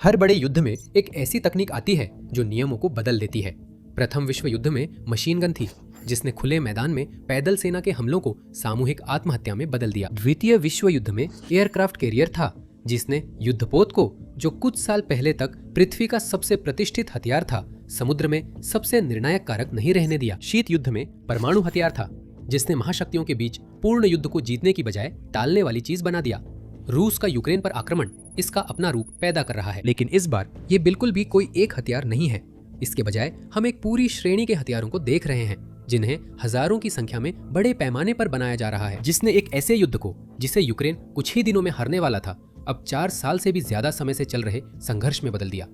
हर बड़े युद्ध में एक ऐसी तकनीक आती है जो नियमों को बदल देती है। प्रथम विश्व युद्ध में मशीन गन थी जिसने खुले मैदान में पैदल सेना के हमलों को सामूहिक आत्महत्या में बदल दिया। द्वितीय विश्व युद्ध में एयरक्राफ्ट कैरियर था जिसने युद्धपोत को, जो कुछ साल पहले तक पृथ्वी का सबसे प्रतिष्ठित हथियार था, समुद्र में सबसे निर्णायक कारक नहीं रहने दिया। शीत युद्ध में परमाणु हथियार था जिसने महाशक्तियों के बीच पूर्ण युद्ध को जीतने की बजाय टालने वाली चीज बना दिया। रूस का यूक्रेन पर आक्रमण इसका अपना रूप पैदा कर रहा है, लेकिन इस बार ये बिल्कुल भी कोई एक हथियार नहीं है। इसके बजाय हम एक पूरी श्रेणी के हथियारों को देख रहे हैं जिन्हें हजारों की संख्या में बड़े पैमाने पर बनाया जा रहा है, जिसने एक ऐसे युद्ध को, जिसे यूक्रेन कुछ ही दिनों में हारने वाला था, अब 4 साल से भी ज्यादा समय से चल रहे संघर्ष में बदल दिया।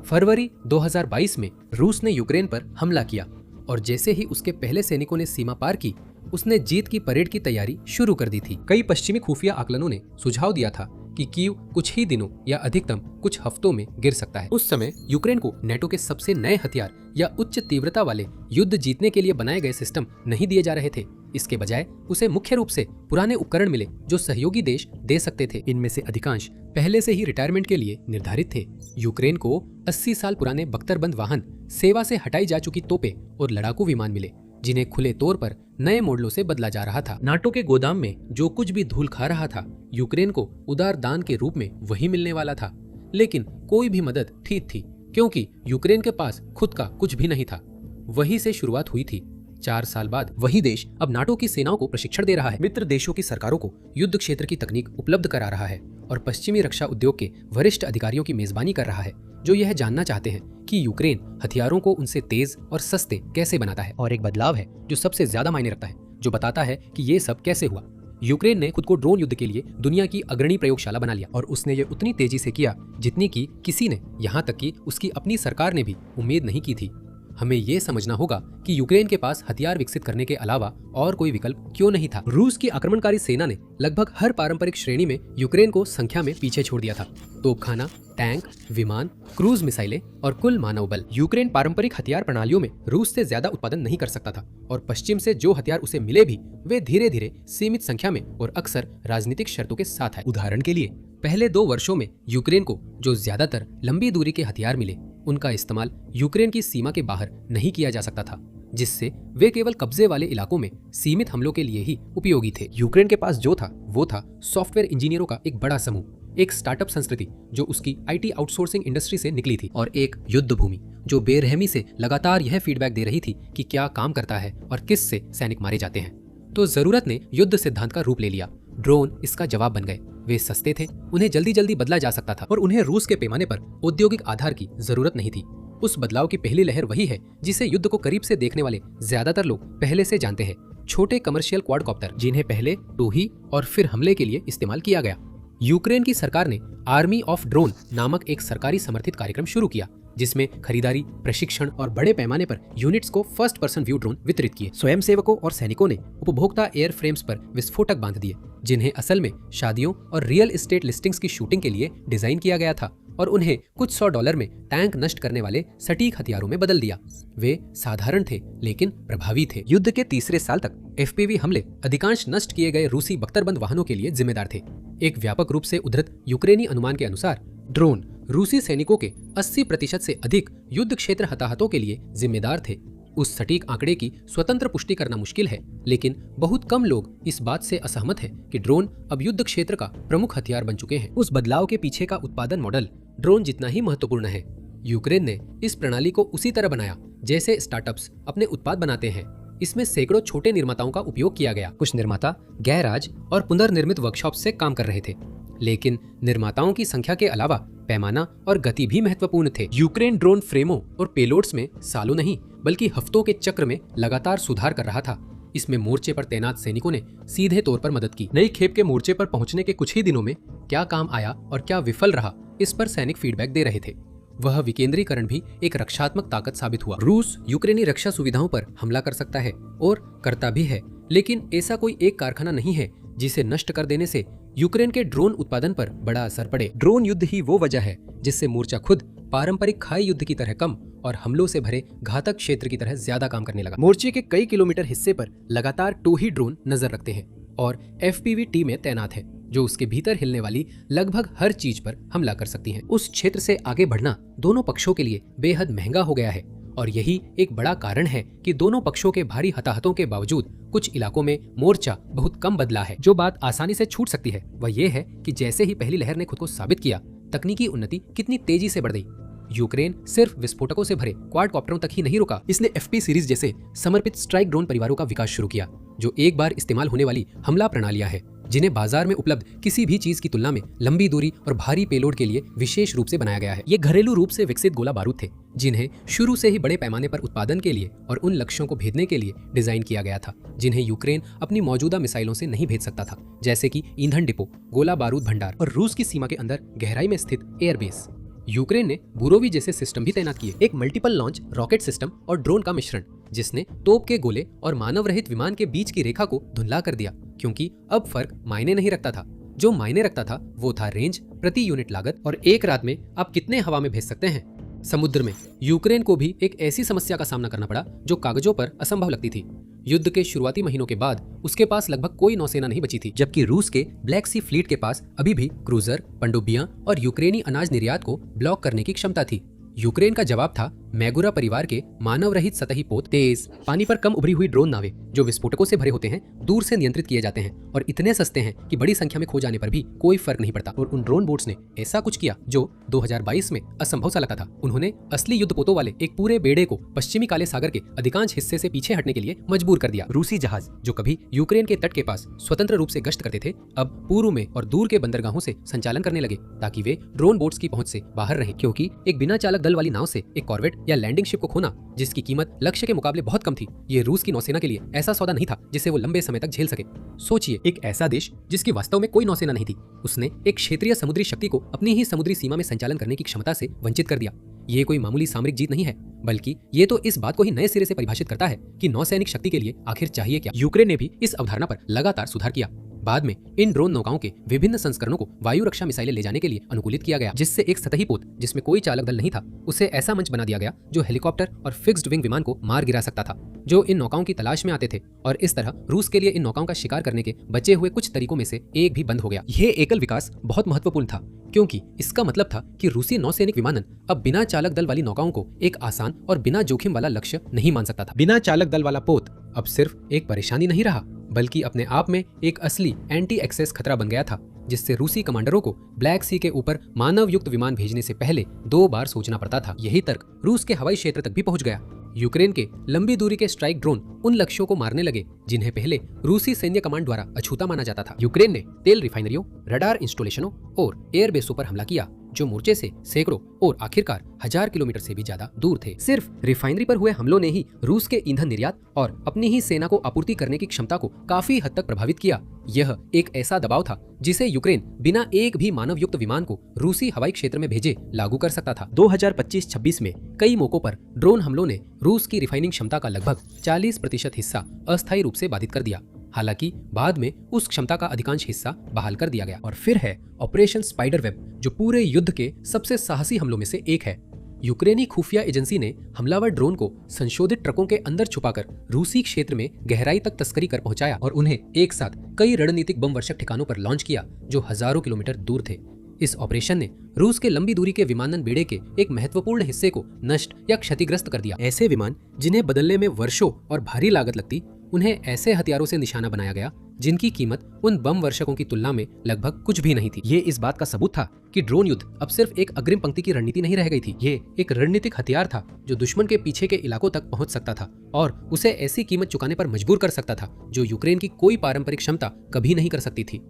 फरवरी 2022 में रूस ने यूक्रेन पर हमला किया और जैसे ही उसके पहले सैनिकों ने सीमा पार की, उसने जीत की परेड की तैयारी शुरू कर दी थी। कई पश्चिमी खुफिया आकलनों ने सुझाव दिया था कि कीव कुछ ही दिनों या अधिकतम कुछ हफ्तों में गिर सकता है। उस समय यूक्रेन को नेटो के सबसे नए हथियार या उच्च तीव्रता वाले युद्ध जीतने के लिए बनाए गए सिस्टम नहीं दिए जा रहे थे। इसके बजाय उसे मुख्य रूप से पुराने उपकरण मिले जो सहयोगी देश दे सकते थे। इनमें से अधिकांश पहले से ही रिटायरमेंट के लिए निर्धारित थे। यूक्रेन को 80 साल पुराने बख्तरबंद वाहन, सेवा से हटाई जा चुकी तोपें और लड़ाकू विमान मिले जिन्हें खुले तौर पर नए मॉडलों से बदला जा रहा था। नाटो के गोदाम में जो कुछ भी धूल खा रहा था, यूक्रेन को उदार दान के रूप में वही मिलने वाला था। लेकिन कोई भी मदद ठीक थी क्योंकि यूक्रेन के पास खुद का कुछ भी नहीं था। वही से शुरुआत हुई थी। 4 साल बाद वही देश अब नाटो की सेनाओं को प्रशिक्षण दे रहा है, मित्र देशों की सरकारों को युद्ध क्षेत्र की तकनीक उपलब्ध करा रहा है और पश्चिमी रक्षा उद्योग के वरिष्ठ अधिकारियों की मेजबानी कर रहा है जो यह जानना चाहते हैं कि यूक्रेन हथियारों को उनसे तेज और सस्ते कैसे बनाता है। और एक बदलाव है जो सबसे ज्यादा मायने रखता है, जो बताता है कि ये सब कैसे हुआ। यूक्रेन ने खुद को ड्रोन युद्ध के लिए दुनिया की अग्रणी प्रयोगशाला बना लिया और उसने ये उतनी तेजी से किया जितनी की किसी ने, यहाँ तक कि उसकी अपनी सरकार ने भी उम्मीद नहीं की थी। हमें ये समझना होगा कि यूक्रेन के पास हथियार विकसित करने के अलावा और कोई विकल्प क्यों नहीं था। रूस की आक्रमणकारी सेना ने लगभग हर पारंपरिक श्रेणी में यूक्रेन को संख्या में पीछे छोड़ दिया था। तोपखाना, टैंक, विमान, क्रूज मिसाइलें और कुल मानव बल। यूक्रेन पारंपरिक हथियार प्रणालियों में रूस से ज्यादा उत्पादन नहीं कर सकता था और पश्चिम से जो हथियार उसे मिले भी वे धीरे धीरे सीमित संख्या में और अक्सर राजनीतिक शर्तों के साथ है। उदाहरण के लिए पहले 2 वर्षों में यूक्रेन को जो ज्यादातर लंबी दूरी के हथियार मिले, उनका इस्तेमाल यूक्रेन की सीमा के बाहर नहीं किया जा सकता था, जिससे वे केवल कब्जे वाले इलाकों में सीमित हमलों के लिए ही उपयोगी थे। यूक्रेन के पास जो था वो था सॉफ्टवेयर इंजीनियरों का एक बड़ा समूह, एक स्टार्टअप संस्कृति जो उसकी आईटी आउटसोर्सिंग इंडस्ट्री से निकली थी, और एक युद्ध भूमि जो बेरहमी से लगातार यह फीडबैक दे रही थी कि क्या काम करता है और किस से सैनिक मारे जाते हैं। तो जरूरत ने युद्ध सिद्धांत का रूप ले लिया। ड्रोन इसका जवाब बन गए। वे सस्ते थे, उन्हें जल्दी जल्दी बदला जा सकता था और उन्हें रूस के पैमाने पर औद्योगिक आधार की जरूरत नहीं थी। उस बदलाव की पहली लहर वही है जिसे युद्ध को करीब से देखने वाले ज्यादातर लोग पहले से जानते हैं। छोटे कमर्शियल क्वाडकॉप्टर, जिन्हें पहले टोही और फिर हमले के लिए इस्तेमाल किया गया। यूक्रेन की सरकार ने आर्मी ऑफ ड्रोन नामक एक सरकारी समर्थित कार्यक्रम शुरू किया जिसमें खरीदारी, प्रशिक्षण और बड़े पैमाने पर यूनिट्स को फर्स्ट पर्सन व्यू ड्रोन वितरित किए। स्वयंसेवकों और सैनिकों ने उपभोक्ता एयर फ्रेम्स पर विस्फोटक बांध दिए जिन्हें असल में शादियों और रियल एस्टेट लिस्टिंग्स की शूटिंग के लिए डिजाइन किया गया था, और उन्हें कुछ $100 में टैंक नष्ट करने वाले सटीक हथियारों में बदल दिया। वे साधारण थे लेकिन प्रभावी थे। युद्ध के तीसरे साल तक एफपीवी हमले अधिकांश नष्ट किए गए रूसी बख्तरबंद वाहनों के लिए जिम्मेदार थे। एक व्यापक रूप से उद्धृत यूक्रेनी अनुमान के अनुसार ड्रोन रूसी सैनिकों के 80% से अधिक युद्ध क्षेत्र हताहतों के लिए जिम्मेदार थे। उस सटीक आंकड़े की स्वतंत्र पुष्टि करना मुश्किल है, लेकिन बहुत कम लोग इस बात से असहमत हैं कि ड्रोन अब युद्ध क्षेत्र का प्रमुख हथियार बन चुके हैं। उस बदलाव के पीछे का उत्पादन मॉडल ड्रोन जितना ही महत्वपूर्ण है। यूक्रेन ने इस प्रणाली को उसी तरह बनाया जैसे स्टार्टअप्स अपने उत्पाद बनाते हैं। इसमें सैकड़ों छोटे निर्माताओं का उपयोग किया गया। कुछ निर्माता गैराज और पुनर्निर्मित वर्कशॉप से काम कर रहे थे, लेकिन निर्माताओं की संख्या के अलावा पैमाना और गति भी महत्वपूर्ण थे। यूक्रेन ड्रोन फ्रेमों और पेलोड्स में सालों नहीं बल्कि हफ्तों के चक्र में लगातार सुधार कर रहा था। इसमें मोर्चे पर तैनात सैनिकों ने सीधे तौर पर मदद की। नई खेप के मोर्चे पर पहुंचने के कुछ ही दिनों में क्या काम आया और क्या विफल रहा, इस पर सैनिक फीडबैक दे रहे थे। वह विकेंद्रीकरण भी एक रक्षात्मक ताकत साबित हुआ। रूस यूक्रेनी रक्षा सुविधाओं पर हमला कर सकता है और करता भी है, लेकिन ऐसा कोई एक कारखाना नहीं है जिसे नष्ट कर देने से यूक्रेन के ड्रोन उत्पादन पर बड़ा असर पड़े। ड्रोन युद्ध ही वो वजह है जिससे मोर्चा खुद पारंपरिक खाई युद्ध की तरह कम और हमलों से भरे घातक क्षेत्र की तरह ज्यादा काम करने लगा। मोर्चे के कई किलोमीटर हिस्से पर लगातार 2 ही ड्रोन नजर रखते हैं और एफपीवी टीमें तैनात है। जो उसके भीतर हिलने वाली लगभग हर चीज पर हमला कर सकती हैं। उस क्षेत्र से आगे बढ़ना दोनों पक्षों के लिए बेहद महंगा हो गया है और यही एक बड़ा कारण है कि दोनों पक्षों के भारी हताहतों के बावजूद कुछ इलाकों में मोर्चा बहुत कम बदला है। जो बात आसानी से छूट सकती है वह यह है कि जैसे ही पहली लहर ने खुद को साबित किया, तकनीकी उन्नति कितनी तेजी से बढ़ गई। यूक्रेन सिर्फ विस्फोटकों से भरे क्वाडकॉप्टरों तक ही नहीं रुका, इसने FP सीरीज जैसे समर्पित स्ट्राइक ड्रोन परिवारों का विकास शुरू किया, जो एक बार इस्तेमाल होने वाली हमला प्रणालियां हैं, जिन्हें बाजार में उपलब्ध किसी भी चीज की तुलना में लंबी दूरी और भारी पेलोड के लिए विशेष रूप से बनाया गया है। ये घरेलू रूप से विकसित गोला बारूद थे, जिन्हें शुरू से ही बड़े पैमाने पर उत्पादन के लिए और उन लक्ष्यों को भेदने के लिए डिजाइन किया गया था जिन्हें यूक्रेन अपनी मौजूदा मिसाइलों से नहीं भेज सकता था, जैसे कि ईंधन डिपो, गोला बारूद भंडार और रूस की सीमा के अंदर गहराई में स्थित एयरबेस। यूक्रेन ने बुरोवी जैसे सिस्टम भी तैनात किए, एक मल्टीपल लॉन्च रॉकेट सिस्टम और ड्रोन का मिश्रण, जिसने तोप के गोले और मानव रहित विमान के बीच की रेखा को धुंधला कर दिया, क्योंकि अब फर्क मायने नहीं रखता था। जो मायने रखता था वो था रेंज, प्रति यूनिट लागत और एक रात में आप कितने हवा में भेज सकते हैं। समुद्र में यूक्रेन को भी एक ऐसी समस्या का सामना करना पड़ा जो कागजों पर असंभव लगती थी। युद्ध के शुरुआती महीनों के बाद उसके पास लगभग कोई नौसेना नहीं बची थी, जबकि रूस के ब्लैक सी फ्लीट के पास अभी भी क्रूजर, पनडुब्बियां और यूक्रेनी अनाज निर्यात को ब्लॉक करने की क्षमता थी। यूक्रेन का जवाब था मैगुरा परिवार के मानव रहित सतही पोत, तेज पानी पर कम उभरी हुई ड्रोन नावें जो विस्फोटकों से भरे होते हैं, दूर से नियंत्रित किए जाते हैं और इतने सस्ते हैं कि बड़ी संख्या में खो जाने पर भी कोई फर्क नहीं पड़ता। और उन ड्रोन बोट्स ने ऐसा कुछ किया जो 2022 में असंभव सा लगता था। उन्होंने असली युद्धपोतों वाले एक पूरे बेड़े को पश्चिमी काले सागर के अधिकांश हिस्से से पीछे हटने के लिए मजबूर कर दिया। रूसी जहाज जो कभी यूक्रेन के तट के पास स्वतंत्र रूप से गश्त करते थे, अब पूर्व में और दूर के बंदरगाहों से संचालन करने लगे ताकि वे ड्रोन बोट्स की पहुंच से बाहर रहें, क्योंकि एक बिना चालक दल वाली नाव से एक कॉर्वेट या लैंडिंग शिप को खोना, जिसकी कीमत लक्ष्य के मुकाबले बहुत कम थी, ये रूस की नौसेना के लिए ऐसा सौदा नहीं था जिसे वो लंबे समय तक झेल सके। सोचिए, एक ऐसा देश जिसकी वास्तव में कोई नौसेना नहीं थी, उसने एक क्षेत्रीय समुद्री शक्ति को अपनी ही समुद्री सीमा में संचालन करने की क्षमता से वंचित कर दिया। ये कोई मामूली सामरिक जीत नहीं है, बल्कि ये तो इस बात को ही नए सिरे से परिभाषित करता है कि नौसैनिक शक्ति के लिए आखिर चाहिए क्या। यूक्रेन ने भी इस अवधारणा पर लगातार सुधार किया। बाद में इन ड्रोन नौकाओं के विभिन्न संस्करणों को वायु रक्षा मिसाइलें ले जाने के लिए अनुकूलित किया गया, जिससे एक सतही पोत जिसमें कोई चालक दल नहीं था, उसे ऐसा मंच बना दिया गया जो हेलीकॉप्टर और फिक्स्ड विंग विमान को मार गिरा सकता था, जो इन नौकाओं की तलाश में आते थे। और इस तरह रूस के लिए इन नौकाओं का शिकार करने के बचे हुए कुछ तरीकों में से एक भी बंद हो गया। यह एकल विकास बहुत महत्वपूर्ण था, क्योंकि इसका मतलब था कि रूसी नौसैनिक विमानन अब बिना चालक दल वाली नौकाओं को एक आसान और बिना जोखिम वाला लक्ष्य नहीं मान सकता था। बिना चालक दल वाला पोत अब सिर्फ एक परेशानी नहीं रहा, बल्कि अपने आप में एक असली एंटी एक्सेस खतरा बन गया था, जिससे रूसी कमांडरों को ब्लैक सी के ऊपर मानव युक्त विमान भेजने से पहले 2 बार सोचना पड़ता था। यही तर्क रूस के हवाई क्षेत्र तक भी पहुंच गया। यूक्रेन के लंबी दूरी के स्ट्राइक ड्रोन उन लक्ष्यों को मारने लगे जिन्हें पहले रूसी सैन्य कमांड द्वारा अछूता माना जाता था। यूक्रेन ने तेल रिफाइनरियों, रडार इंस्टॉलेशनों और एयरबेसों पर हमला किया, जो मोर्चे से सैकड़ों और आखिरकार 1000 किलोमीटर से भी ज्यादा दूर थे। सिर्फ रिफाइनरी पर हुए हमलों ने ही रूस के ईंधन निर्यात और अपनी ही सेना को आपूर्ति करने की क्षमता को काफी हद तक प्रभावित किया। यह एक ऐसा दबाव था जिसे यूक्रेन बिना एक भी मानव युक्त विमान को रूसी हवाई क्षेत्र में भेजे लागू कर सकता था। 2025-26 में कई मौकों पर ड्रोन हमलों ने रूस की रिफाइनिंग क्षमता का लगभग 40% हिस्सा अस्थायी रूप से बाधित कर दिया। हालांकि बाद में उस क्षमता का अधिकांश हिस्सा बहाल कर दिया गया। और फिर है ऑपरेशन स्पाइडरवेब, जो पूरे युद्ध के सबसे साहसी हमलों में से एक है। यूक्रेनी खुफिया एजेंसी ने हमलावर ड्रोन को संशोधित ट्रकों के अंदर छुपाकर रूसी क्षेत्र में गहराई तक तस्करी कर पहुंचाया और उन्हें एक साथ कई रणनीतिक बम वर्षक ठिकानों पर लॉन्च किया जो हजारों किलोमीटर दूर थे। इस ऑपरेशन ने रूस के लंबी दूरी के विमानन बेड़े के एक महत्वपूर्ण हिस्से को नष्ट या क्षतिग्रस्त कर दिया। ऐसे विमान जिन्हें बदलने में वर्षों और भारी लागत लगती, उन्हें ऐसे हथियारों से निशाना बनाया गया जिनकी कीमत उन बम वर्षकों की तुलना में लगभग कुछ भी नहीं थी। ये इस बात का सबूत था कि ड्रोन युद्ध अब सिर्फ एक अग्रिम पंक्ति की रणनीति नहीं रह गई थी। ये एक रणनीतिक हथियार था जो दुश्मन के पीछे के इलाकों तक पहुंच सकता था और उसे ऐसी कीमत चुकाने पर मजबूर कर सकता था जो यूक्रेन की कोई पारंपरिक क्षमता कभी नहीं कर सकती थी।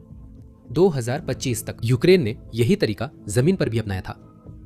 2025 तक यूक्रेन ने यही तरीका जमीन पर भी अपनाया था।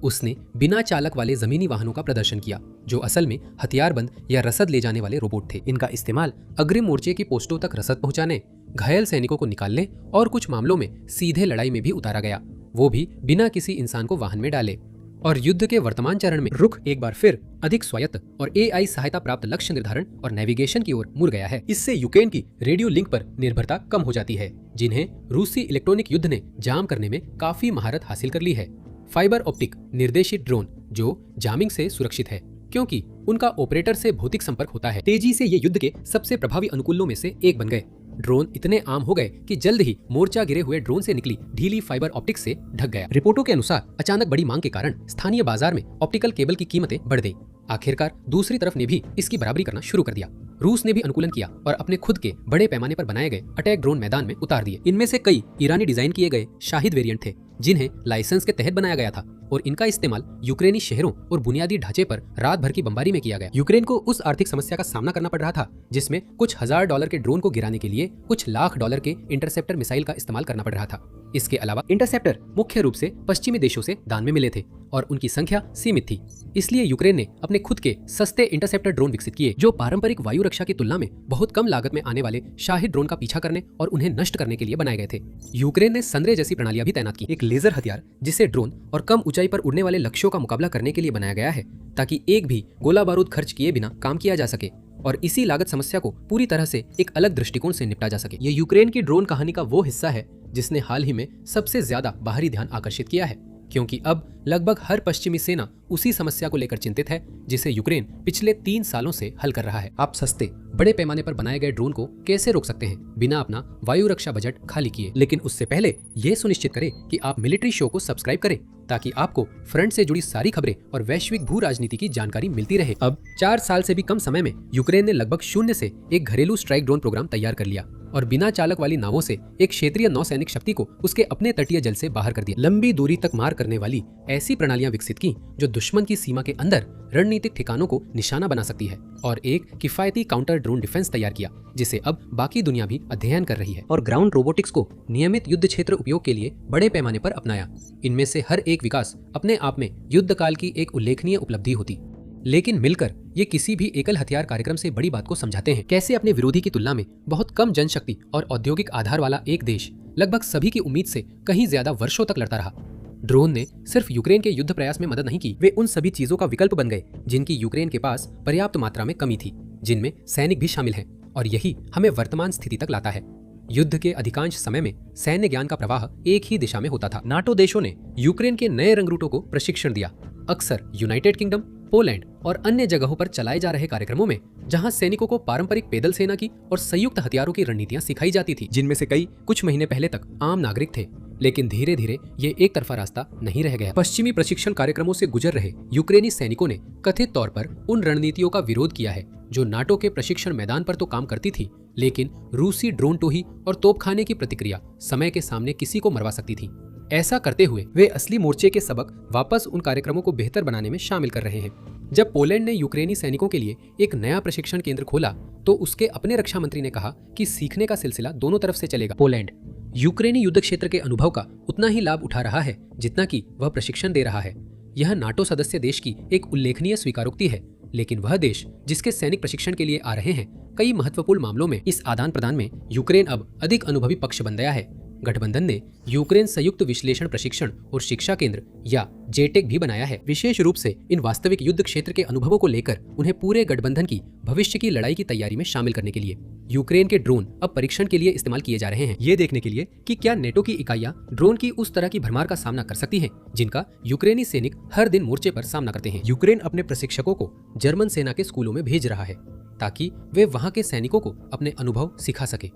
उसने बिना चालक वाले जमीनी वाहनों का प्रदर्शन किया, जो असल में हथियारबंद या रसद ले जाने वाले रोबोट थे। इनका इस्तेमाल अग्रिम मोर्चे की पोस्टों तक रसद पहुंचाने, घायल सैनिकों को निकालने और कुछ मामलों में सीधे लड़ाई में भी उतारा गया, वो भी बिना किसी इंसान को वाहन में डाले। और युद्ध के वर्तमान चरण में रुख एक बार फिर अधिक स्वायत्त और AI सहायता प्राप्त लक्ष्य निर्धारण और नेविगेशन की ओर मुड़ गया है। इससे यूक्रेन की रेडियो लिंक पर निर्भरता कम हो जाती है, जिन्हें रूसी इलेक्ट्रॉनिक युद्ध ने जाम करने में काफी महारत हासिल कर ली है। फाइबर ऑप्टिक निर्देशित ड्रोन जो जामिंग से सुरक्षित है, क्योंकि उनका ऑपरेटर से भौतिक संपर्क होता है। तेजी से ये युद्ध के सबसे प्रभावी अनुकूलों में से एक बन गए। ड्रोन इतने आम हो गए कि जल्द ही मोर्चा गिरे हुए ड्रोन से निकली ढीली फाइबर ऑप्टिक्स से ढक गया। रिपोर्टों के अनुसार अचानक बड़ी मांग के कारण स्थानीय बाजार में ऑप्टिकल केबल की कीमतें बढ़ गई। आखिरकार दूसरी तरफ ने भी इसकी बराबरी करना शुरू कर दिया। रूस ने भी अनुकूलन किया और अपने खुद के बड़े पैमाने पर बनाए गए अटैक ड्रोन मैदान में उतार दिए। इनमें से कई ईरानी डिजाइन किए गए शाहिद वेरिएंट थे, जिन्हें लाइसेंस के तहत बनाया गया था और इनका इस्तेमाल यूक्रेनी शहरों और बुनियादी ढांचे पर रात भर की बमबारी में किया गया। यूक्रेन को उस आर्थिक समस्या का सामना करना पड़ रहा था जिसमें कुछ $1000 के ड्रोन को गिराने के लिए कुछ $1,00,000 के इंटरसेप्टर मिसाइल का इस्तेमाल करना पड़ रहा था। इसके अलावा इंटरसेप्टर मुख्य रूप से पश्चिमी देशों से दान में मिले थे और उनकी संख्या सीमित थी। इसलिए यूक्रेन ने अपने खुद के सस्ते इंटरसेप्टर ड्रोन विकसित किए जो पारंपरिक वायु रक्षा की तुलना में बहुत कम लागत में आने वाले शाहिद ड्रोन का पीछा करने और उन्हें नष्ट करने के लिए बनाए गए थे। यूक्रेन ने संद्रे जैसी प्रणालियां भी तैनात की, एक लेजर हथियार जिसे ड्रोन और कम ऊंचाई पर उड़ने वाले लक्ष्यों का मुकाबला करने के लिए बनाया गया है ताकि एक भी गोला बारूद खर्च किए बिना काम किया जा सके और इसी लागत समस्या को पूरी तरह से एक अलग दृष्टिकोण से निपटा जा सके। ये यूक्रेन की ड्रोन कहानी का वो हिस्सा है जिसने हाल ही में सबसे ज्यादा बाहरी ध्यान आकर्षित किया है, क्योंकि अब लगभग हर पश्चिमी सेना उसी समस्या को लेकर चिंतित है जिसे यूक्रेन पिछले 3 सालों से हल कर रहा है। आप सस्ते बड़े पैमाने पर बनाए गए ड्रोन को कैसे रोक सकते हैं बिना अपना वायु रक्षा बजट खाली किए? लेकिन उससे पहले ये सुनिश्चित करें कि आप मिलिट्री शो को सब्सक्राइब करें ताकि आपको फ्रंट से जुड़ी सारी खबरें और वैश्विक भू राजनीति की जानकारी मिलती रहे। अब 4 साल से भी कम समय में यूक्रेन ने लगभग शून्य से एक घरेलू स्ट्राइक ड्रोन प्रोग्राम तैयार कर लिया और बिना चालक वाली नावों से एक क्षेत्रीय नौसैनिक शक्ति को उसके अपने तटीय जल से बाहर कर दिया। लंबी दूरी तक मार करने वाली ऐसी प्रणालियां विकसित की जो दुश्मन की सीमा के अंदर रणनीतिक ठिकानों को निशाना बना सकती है और एक किफायती काउंटर ड्रोन डिफेंस तैयार किया जिसे अब बाकी दुनिया भी अध्ययन कर रही है और ग्राउंड रोबोटिक्स को नियमित युद्ध क्षेत्र उपयोग के लिए बड़े पैमाने पर अपनाया। इनमें से हर एक विकास अपने आप में युद्ध काल की एक उल्लेखनीय उपलब्धि होती, लेकिन मिलकर ये किसी भी एकल हथियार कार्यक्रम से बड़ी बात को समझाते हैं। कैसे अपने विरोधी की तुलना में बहुत कम जनशक्ति और औद्योगिक आधार वाला एक देश लगभग सभी की उम्मीद से कहीं ज्यादा वर्षों तक लड़ता रहा। ड्रोन ने सिर्फ यूक्रेन के युद्ध प्रयास में मदद नहीं की, वे उन सभी चीजों का विकल्प बन गए जिनकी यूक्रेन के पास पर्याप्त मात्रा में कमी थी, जिनमें सैनिक भी शामिल हैं, और यही हमें वर्तमान स्थिति तक लाता है। युद्ध के अधिकांश समय में सैन्य ज्ञान का प्रवाह एक ही दिशा में होता था। नाटो देशों ने यूक्रेन के नए रंगरूटों को प्रशिक्षण दिया, अक्सर यूनाइटेड किंगडम, पोलैंड और अन्य जगहों पर चलाए जा रहे कार्यक्रमों में, जहां सैनिकों को पारंपरिक पैदल सेना की और संयुक्त हथियारों की रणनीतियां सिखाई जाती थी, जिनमें से कई कुछ महीने पहले तक आम नागरिक थे। लेकिन धीरे धीरे ये एक तरफा रास्ता नहीं रह गया। पश्चिमी प्रशिक्षण कार्यक्रमों से गुजर रहे यूक्रेनी सैनिकों ने कथित तौर पर उन रणनीतियों का विरोध किया है जो नाटो के प्रशिक्षण मैदान पर तो काम करती थी, लेकिन रूसी ड्रोन टोही और तोपखाने की प्रतिक्रिया समय के सामने किसी को मरवा सकती थी। ऐसा करते हुए वे असली मोर्चे के सबक वापस उन कार्यक्रमों को बेहतर बनाने में शामिल कर रहे हैं। जब पोलैंड ने यूक्रेनी सैनिकों के लिए एक नया प्रशिक्षण केंद्र खोला तो उसके अपने रक्षा मंत्री ने कहा कि सीखने का सिलसिला दोनों तरफ से चलेगा। पोलैंड यूक्रेनी युद्ध क्षेत्र के अनुभव का उतना ही लाभ उठा रहा है जितना कि वह प्रशिक्षण दे रहा है। यह नाटो सदस्य देश की एक उल्लेखनीय स्वीकारोक्ति है, लेकिन वह देश जिसके सैनिक प्रशिक्षण के लिए आ रहे हैं, कई महत्वपूर्ण मामलों में इस आदान प्रदान में यूक्रेन अब अधिक अनुभवी पक्ष बन गया है। गठबंधन ने यूक्रेन संयुक्त विश्लेषण प्रशिक्षण और शिक्षा केंद्र या जेटेक भी बनाया है, विशेष रूप से इन वास्तविक युद्ध क्षेत्र के अनुभवों को लेकर उन्हें पूरे गठबंधन की भविष्य की लड़ाई की तैयारी में शामिल करने के लिए। यूक्रेन के ड्रोन अब परीक्षण के लिए इस्तेमाल किए जा रहे हैं, ये देखने के लिए कि क्या नेटो की इकाइयां ड्रोन की उस तरह की भरमार का सामना कर सकती हैं जिनका यूक्रेनी सैनिक हर दिन मोर्चे पर सामना करते हैं। यूक्रेन अपने प्रशिक्षकों को जर्मन सेना के स्कूलों में भेज रहा है ताकि वे वहां के सैनिकों को अपने अनुभव सिखा सके।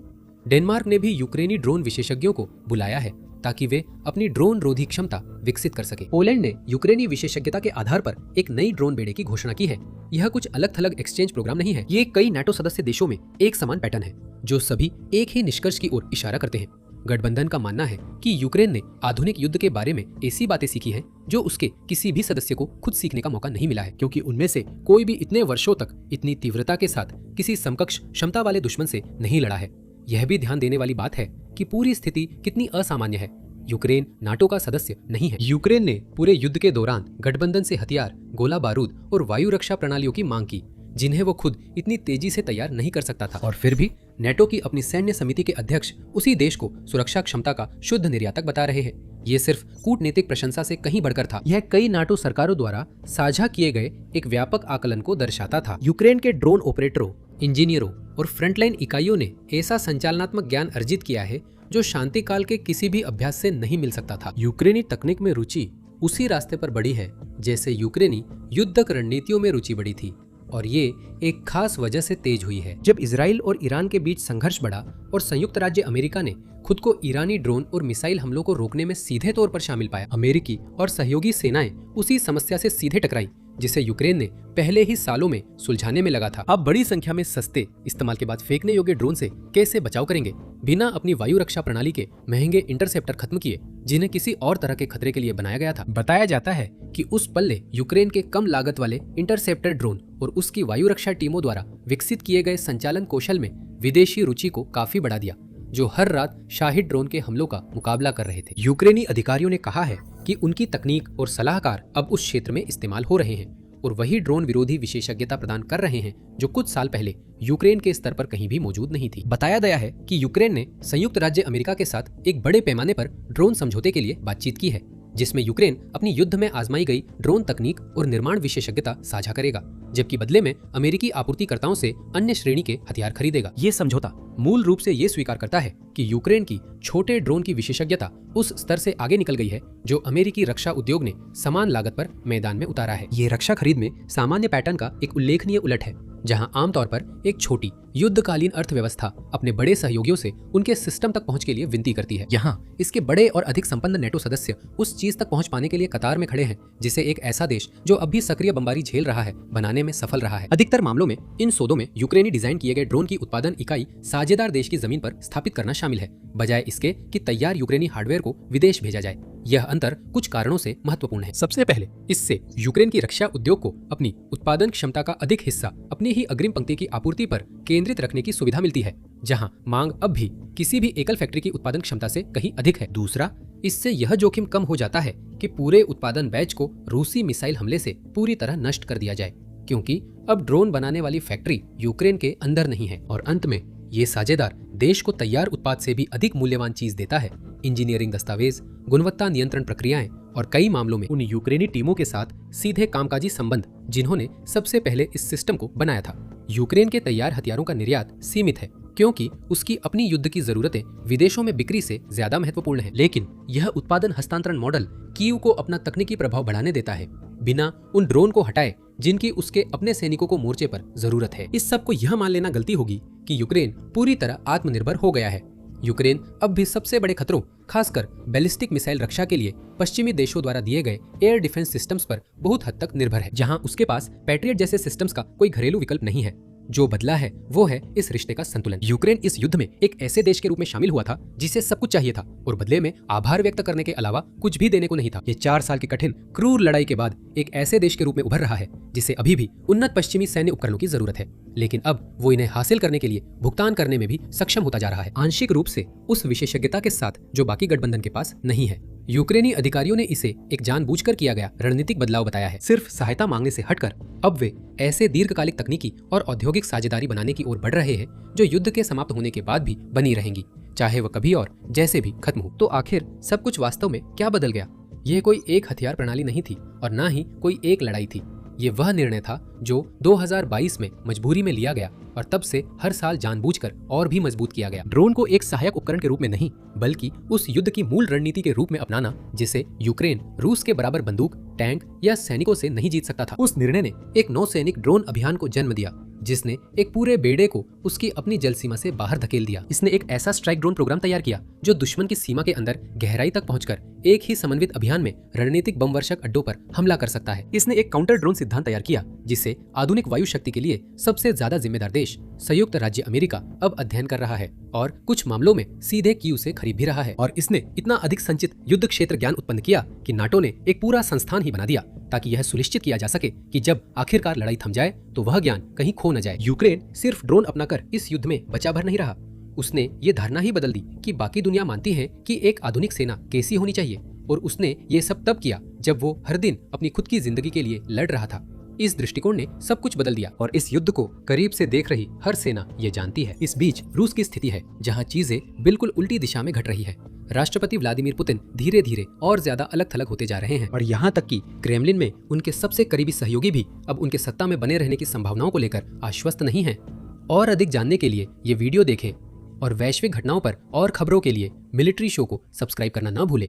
डेनमार्क ने भी यूक्रेनी ड्रोन विशेषज्ञों को बुलाया है ताकि वे अपनी ड्रोन रोधी क्षमता विकसित कर सके। पोलैंड ने यूक्रेनी विशेषज्ञता के आधार पर एक नई ड्रोन बेड़े की घोषणा की है। यह कुछ अलग थलग एक्सचेंज प्रोग्राम नहीं है, ये कई नाटो सदस्य देशों में एक समान पैटर्न है जो सभी एक ही निष्कर्ष की ओर इशारा करते हैं। गठबंधन का मानना है कि यूक्रेन ने आधुनिक युद्ध के बारे में ऐसी बातें सीखी हैं जो उसके किसी भी सदस्य को खुद सीखने का मौका नहीं मिला है, क्योंकि उनमें से कोई भी इतने वर्षों तक इतनी तीव्रता के साथ किसी समकक्ष क्षमता वाले दुश्मन से नहीं लड़ा है। यह भी ध्यान देने वाली बात है कि पूरी स्थिति कितनी असामान्य है। यूक्रेन नाटो का सदस्य नहीं है। यूक्रेन ने पूरे युद्ध के दौरान गठबंधन से हथियार, गोला बारूद और वायु रक्षा प्रणालियों की मांग की जिन्हें वो खुद इतनी तेजी से तैयार नहीं कर सकता था, और फिर भी नेटो की अपनी सैन्य समिति के अध्यक्ष उसी देश को सुरक्षा क्षमता का शुद्ध निर्यातक बता रहे हैं। ये सिर्फ कूटनीतिक प्रशंसा से कहीं बढ़कर था, यह कई नाटो सरकारों द्वारा साझा किए गए एक व्यापक आकलन को दर्शाता था। यूक्रेन के ड्रोन ऑपरेटरों, इंजीनियरों और फ्रंटलाइन इकाइयों ने ऐसा संचालनात्मक ज्ञान अर्जित किया है जो शांति काल के किसी भी अभ्यास से नहीं मिल सकता था। यूक्रेनी तकनीक में रुचि उसी रास्ते पर बढ़ी है जैसे यूक्रेनी युद्धक रणनीतियों में रुचि बढ़ी थी, और ये एक खास वजह से तेज हुई है। जब इजराइल और ईरान के बीच संघर्ष बढ़ा और संयुक्त राज्य अमेरिका ने खुद को ईरानी ड्रोन और मिसाइल हमलों को रोकने में सीधे तौर पर शामिल पाया, अमेरिकी और सहयोगी सेनाएं उसी समस्या से सीधे टकराई जिसे यूक्रेन ने पहले ही सालों में सुलझाने में लगा था। अब बड़ी संख्या में सस्ते, इस्तेमाल के बाद फेंकने योग्य ड्रोन से कैसे बचाव करेंगे बिना अपनी वायु रक्षा प्रणाली के महंगे इंटरसेप्टर खत्म किए, जिन्हें किसी और तरह के खतरे के लिए बनाया गया था। बताया जाता है कि उस पल्ले यूक्रेन के कम लागत वाले इंटरसेप्टर ड्रोन और उसकी वायु रक्षा टीमों द्वारा विकसित किए गए संचालन कौशल में विदेशी रुचि को काफी बढ़ा दिया, जो हर रात शाहिद ड्रोन के हमलों का मुकाबला कर रहे थे। यूक्रेनी अधिकारियों ने कहा है कि उनकी तकनीक और सलाहकार अब उस क्षेत्र में इस्तेमाल हो रहे हैं और वही ड्रोन विरोधी विशेषज्ञता प्रदान कर रहे हैं जो कुछ साल पहले यूक्रेन के स्तर पर कहीं भी मौजूद नहीं थी। बताया गया है कि यूक्रेन ने संयुक्त राज्य अमेरिका के साथ एक बड़े पैमाने पर ड्रोन समझौते के लिए बातचीत की है, जिसमें यूक्रेन अपनी युद्ध में आजमाई गई ड्रोन तकनीक और निर्माण विशेषज्ञता साझा करेगा, जबकि बदले में अमेरिकी आपूर्तिकर्ताओं से अन्य श्रेणी के हथियार खरीदेगा। ये समझौता मूल रूप से ये स्वीकार करता है कि यूक्रेन की छोटे ड्रोन की विशेषज्ञता उस स्तर से आगे निकल गई है जो अमेरिकी रक्षा उद्योग ने समान लागत पर मैदान में उतारा है। ये रक्षा खरीद में सामान्य पैटर्न का एक उल्लेखनीय उलट है, जहां आमतौर पर एक छोटी युद्धकालीन अर्थव्यवस्था अपने बड़े सहयोगियों से उनके सिस्टम तक पहुंच के लिए विनती करती है। यहाँ इसके बड़े और अधिक संपन्न नेटो सदस्य उस चीज तक पहुंच पाने के लिए कतार में खड़े हैं जिसे एक ऐसा देश जो अब भी सक्रिय बमबारी झेल रहा है बनाने में सफल रहा है। अधिकतर मामलों में इन सौदों में यूक्रेनी डिजाइन किए गए ड्रोन की उत्पादन इकाई साझेदार देश की जमीन पर स्थापित करना शामिल है, बजाय इसके कि तैयार यूक्रेनी हार्डवेयर को विदेश भेजा जाए। यह अंतर कुछ कारणों से महत्वपूर्ण है। सबसे पहले, इससे यूक्रेन की रक्षा उद्योग को अपनी उत्पादन क्षमता का अधिक हिस्सा अपनी ही अग्रिम पंक्ति की आपूर्ति पर केंद्रित रखने की सुविधा मिलती है, जहां मांग अब भी किसी भी एकल फैक्ट्री की उत्पादन क्षमता से कहीं अधिक है। दूसरा, इससे यह जोखिम कम हो जाता है कि पूरे उत्पादन बैच को रूसी मिसाइल हमले से पूरी तरह नष्ट कर दिया जाए, क्योंकि अब ड्रोन बनाने वाली फैक्ट्री यूक्रेन के अंदर नहीं है। और अंत में, ये साझेदार देश को तैयार उत्पाद से भी अधिक मूल्यवान चीज देता है, इंजीनियरिंग दस्तावेज, गुणवत्ता नियंत्रण प्रक्रियाएं और कई मामलों में उन यूक्रेनी टीमों के साथ सीधे कामकाजी संबंध जिन्होंने सबसे पहले इस सिस्टम को बनाया था। यूक्रेन के तैयार हथियारों का निर्यात सीमित है क्योंकि उसकी अपनी युद्ध की जरूरतें विदेशों में बिक्री से ज्यादा महत्वपूर्ण है, लेकिन यह उत्पादन हस्तांतरण मॉडल कीव को अपना तकनीकी प्रभाव बढ़ाने देता है बिना उन ड्रोन को हटाए जिनकी उसके अपने सैनिकों को मोर्चे पर जरूरत है। इस सब को यह मान लेना गलती होगी कि यूक्रेन पूरी तरह आत्मनिर्भर हो गया है। यूक्रेन अब भी सबसे बड़े खतरों, खासकर बैलिस्टिक मिसाइल रक्षा के लिए पश्चिमी देशों द्वारा दिए गए एयर डिफेंस सिस्टम्स पर बहुत हद तक निर्भर है, जहां उसके पास पैट्रियट जैसे सिस्टम्स का कोई घरेलू विकल्प नहीं है। जो बदला है वो है इस रिश्ते का संतुलन। यूक्रेन इस युद्ध में एक ऐसे देश के रूप में शामिल हुआ था जिसे सब कुछ चाहिए था और बदले में आभार व्यक्त करने के अलावा कुछ भी देने को नहीं था। ये 4 साल की कठिन क्रूर लड़ाई के बाद एक ऐसे देश के रूप में उभर रहा है जिसे अभी भी उन्नत पश्चिमी सैन्य उपकरणों की जरूरत है, लेकिन अब वो इन्हें हासिल करने के लिए भुगतान करने में भी सक्षम होता जा रहा है, आंशिक रूप से उस विशेषज्ञता के साथ जो बाकी गठबंधन के पास नहीं है। यूक्रेनी अधिकारियों ने इसे एक जानबूझकर किया गया रणनीतिक बदलाव बताया है। सिर्फ सहायता मांगने से हटकर अब वे ऐसे दीर्घकालिक तकनीकी और औद्योगिक साझेदारी बनाने की ओर बढ़ रहे हैं जो युद्ध के समाप्त होने के बाद भी बनी रहेंगी, चाहे वह कभी और जैसे भी खत्म हो। तो आखिर सब कुछ वास्तव में क्या बदल गया? यह कोई एक हथियार प्रणाली नहीं थी और ना ही कोई एक लड़ाई थी। ये वह निर्णय था जो 2022 में मजबूरी में लिया गया और तब से हर साल जानबूझकर और भी मजबूत किया गया। ड्रोन को एक सहायक उपकरण के रूप में नहीं, बल्कि उस युद्ध की मूल रणनीति के रूप में अपनाना जिसे यूक्रेन रूस के बराबर बंदूक, टैंक या सैनिकों से नहीं जीत सकता था। उस निर्णय ने एक नौसैनिक ड्रोन अभियान को जन्म दिया जिसने एक पूरे बेड़े को उसकी अपनी जल सीमा से बाहर धकेल दिया। इसने एक ऐसा स्ट्राइक ड्रोन प्रोग्राम तैयार किया जो दुश्मन की सीमा के अंदर गहराई तक पहुंचकर एक ही समन्वित अभियान में रणनीतिक बम वर्षक अड्डों पर हमला कर सकता है। इसने एक काउंटर ड्रोन सिद्धांत तैयार किया जिसे आधुनिक वायु शक्ति के लिए सबसे ज्यादा जिम्मेदार देश संयुक्त राज्य अमेरिका अब अध्ययन कर रहा है और कुछ मामलों में सीधे कीव से खरीद भी रहा है। और इसने इतना अधिक संचित युद्ध क्षेत्र ज्ञान उत्पन्न किया कि नाटो ने एक पूरा संस्थान ही बना दिया ताकि यह सुनिश्चित किया जा सके कि जब आखिरकार लड़ाई थम जाए तो वह ज्ञान कहीं खो न जाए। यूक्रेन सिर्फ ड्रोन अपनाकर इस युद्ध में बचा भर नहीं रहा, उसने ये धारणा ही बदल दी कि बाकी दुनिया मानती है कि एक आधुनिक सेना कैसी होनी चाहिए, और उसने ये सब तब किया जब वो हर दिन अपनी खुद की जिंदगी के लिए लड़ रहा था। इस दृष्टिकोण ने सब कुछ बदल दिया और इस युद्ध को करीब से देख रही हर सेना ये जानती है। इस बीच रूस की स्थिति है जहां चीजें बिल्कुल उल्टी दिशा में घट रही है। राष्ट्रपति व्लादिमीर पुतिन धीरे धीरे और ज्यादा अलग थलग होते जा रहे हैं और यहाँ तक कि क्रेमलिन में उनके सबसे करीबी सहयोगी भी अब उनके सत्ता में बने रहने की संभावनाओं को लेकर आश्वस्त नहीं हैं। और अधिक जानने के लिए ये वीडियो देखें और वैश्विक घटनाओं पर और खबरों के लिए मिलिट्री शो को सब्सक्राइब करना न भूलें।